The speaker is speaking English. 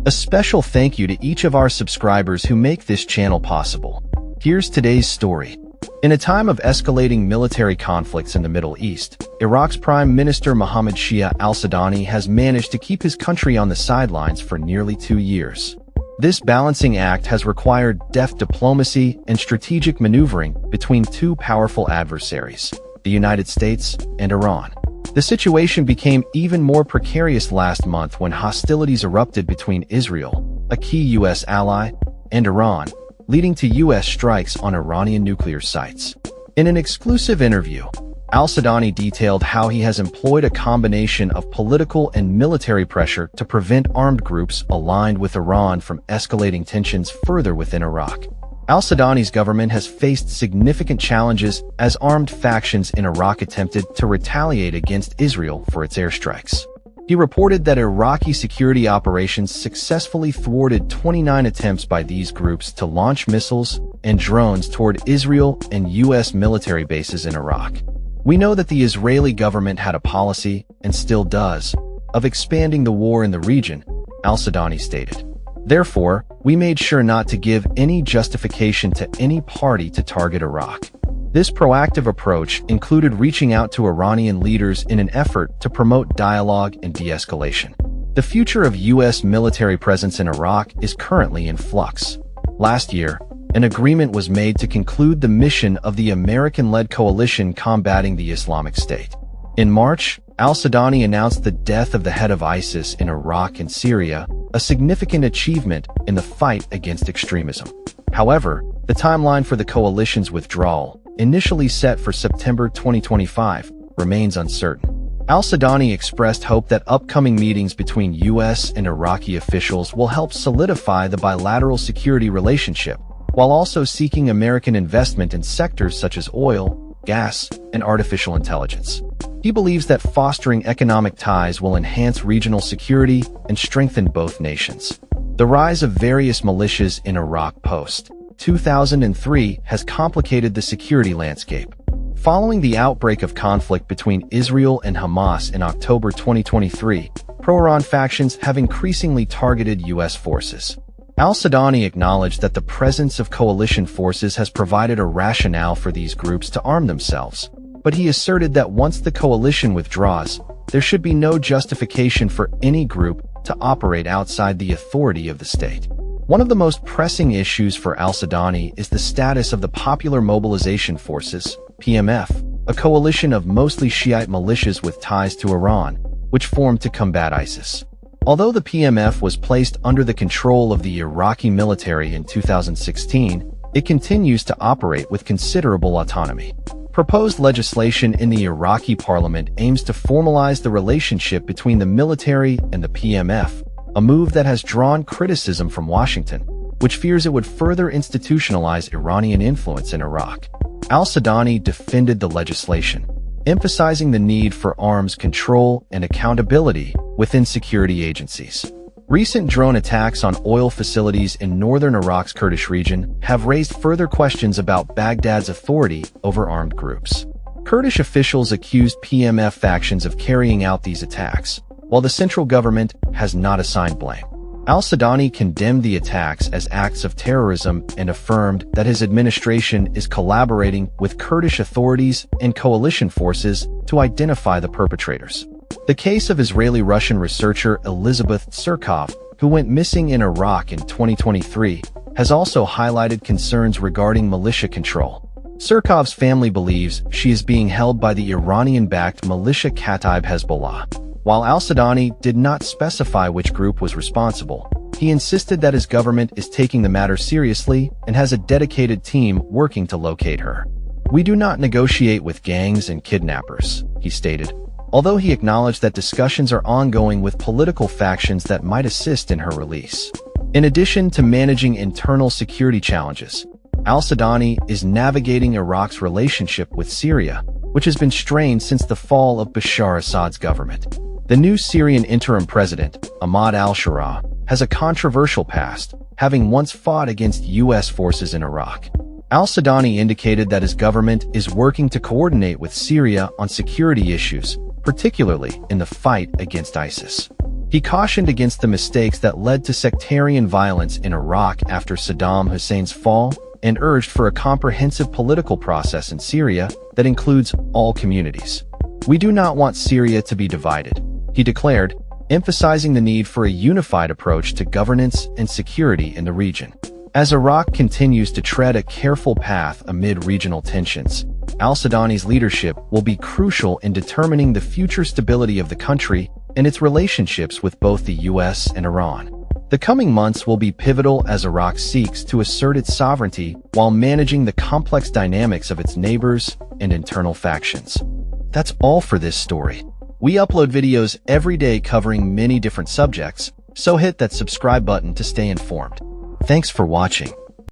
A special thank you to each of our subscribers who make this channel possible. Here's today's story. In a time of escalating military conflicts in the Middle East, Iraq's Prime Minister Mohammed Shia al-Sudani has managed to keep his country on the sidelines for nearly 2 years. This balancing act has required deft diplomacy and strategic maneuvering between two powerful adversaries, the United States and Iran. The situation became even more precarious last month when hostilities erupted between Israel, a key U.S. ally, and Iran, leading to U.S. strikes on Iranian nuclear sites. In an exclusive interview, al-Sudani detailed how he has employed a combination of political and military pressure to prevent armed groups aligned with Iran from escalating tensions further within Iraq. Al-Sudani's government has faced significant challenges as armed factions in Iraq attempted to retaliate against Israel for its airstrikes. He reported that Iraqi security operations successfully thwarted 29 attempts by these groups to launch missiles and drones toward Israel and U.S. military bases in Iraq. We know that the Israeli government had a policy, and still does, of expanding the war in the region, al-Sudani stated. Therefore, we made sure not to give any justification to any party to target Iraq. This proactive approach included reaching out to Iranian leaders in an effort to promote dialogue and de-escalation. The future of U.S. military presence in Iraq is currently in flux. Last year, an agreement was made to conclude the mission of the American-led coalition combating the Islamic State. In March, al-Sudani announced the death of the head of ISIS in Iraq and Syria, a significant achievement in the fight against extremism. However, the timeline for the coalition's withdrawal, initially set for September 2025, remains uncertain. Al-Sudani expressed hope that upcoming meetings between U.S. and Iraqi officials will help solidify the bilateral security relationship, while also seeking American investment in sectors such as oil, gas, and artificial intelligence. He believes that fostering economic ties will enhance regional security and strengthen both nations. The rise of various militias in Iraq post-2003 has complicated the security landscape. Following the outbreak of conflict between Israel and Hamas in October 2023, pro-Iran factions have increasingly targeted U.S. forces. Al-Sudani acknowledged that the presence of coalition forces has provided a rationale for these groups to arm themselves, but he asserted that once the coalition withdraws, there should be no justification for any group to operate outside the authority of the state. One of the most pressing issues for al-Sudani is the status of the Popular Mobilization Forces, PMF, a coalition of mostly Shiite militias with ties to Iran, which formed to combat ISIS. Although the PMF was placed under the control of the Iraqi military in 2016, it continues to operate with considerable autonomy. Proposed legislation in the Iraqi parliament aims to formalize the relationship between the military and the PMF, a move that has drawn criticism from Washington, which fears it would further institutionalize Iranian influence in Iraq. Al-Sudani defended the legislation, emphasizing the need for arms control and accountability within security agencies. Recent drone attacks on oil facilities in northern Iraq's Kurdish region have raised further questions about Baghdad's authority over armed groups. Kurdish officials accused PMF factions of carrying out these attacks, while the central government has not assigned blame. Al-Sudani condemned the attacks as acts of terrorism and affirmed that his administration is collaborating with Kurdish authorities and coalition forces to identify the perpetrators. The case of Israeli-Russian researcher Elizabeth Surkov, who went missing in Iraq in 2023, has also highlighted concerns regarding militia control. Surkov's family believes she is being held by the Iranian-backed militia Kataib Hezbollah. While al-Sudani did not specify which group was responsible, he insisted that his government is taking the matter seriously and has a dedicated team working to locate her. "We do not negotiate with gangs and kidnappers," he stated, although he acknowledged that discussions are ongoing with political factions that might assist in her release. In addition to managing internal security challenges, al-Sudani is navigating Iraq's relationship with Syria, which has been strained since the fall of Bashar Assad's government. The new Syrian interim president, Ahmad al-Sharaa, has a controversial past, having once fought against U.S. forces in Iraq. Al-Sudani indicated that his government is working to coordinate with Syria on security issues, particularly in the fight against ISIS. He cautioned against the mistakes that led to sectarian violence in Iraq after Saddam Hussein's fall and urged for a comprehensive political process in Syria that includes all communities. "We do not want Syria to be divided," he declared, emphasizing the need for a unified approach to governance and security in the region. As Iraq continues to tread a careful path amid regional tensions, al-Sudani's leadership will be crucial in determining the future stability of the country and its relationships with both the US and Iran. The coming months will be pivotal as Iraq seeks to assert its sovereignty while managing the complex dynamics of its neighbors and internal factions. That's all for this story. We upload videos every day covering many different subjects, so hit that subscribe button to stay informed. Thanks for watching.